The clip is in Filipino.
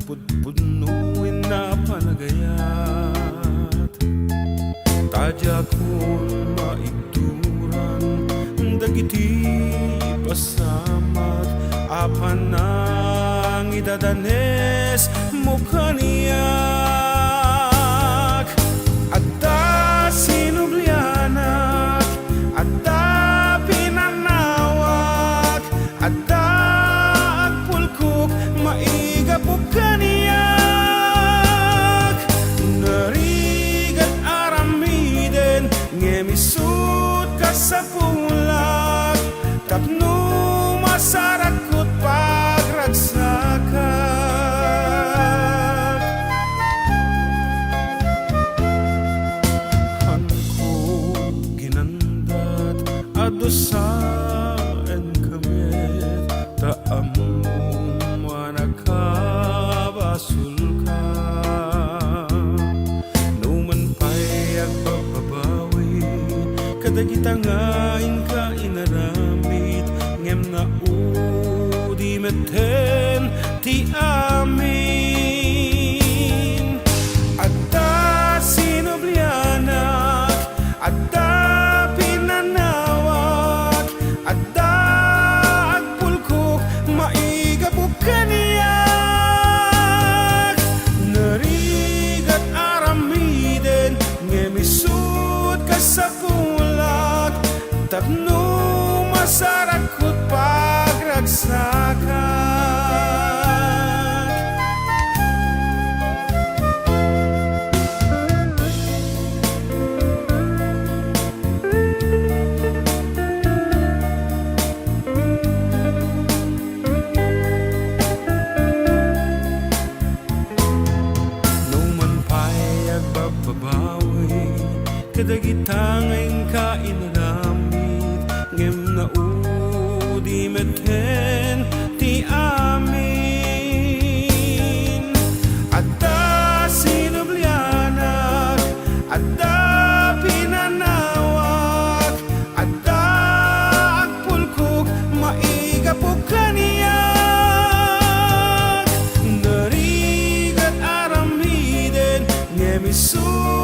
pudpunuin na panagayat. Tadya kong maigturan, dagiti pasamat, apan ang idadanes mo kaniyak. Adda sinublianak, adda pinanawak, adda agpulkok, maiga po kaniyak. Narigat aramiden, ngemisud ka sa pulag, tapno masarakot pagragsakan. Adusaen kami taamong manakabasul ka. Numan pa'y agbababawi, kadagitangain ka inaramit, ngem na udi meten ti amin. Adda sinublianak, adda pinanawak, adda agpulkok, maiga po kaniyak. Narigat aramiden, ngemisud ka sa pulag, tapno masarakot pagragsakan. Kadagitangain ka inaramit, ngem na udi meten ti amin. Adda sinublianak, adda pinanawak, adda agpulkok, maiga po kaniyak. Narigat aramiden, ngemisud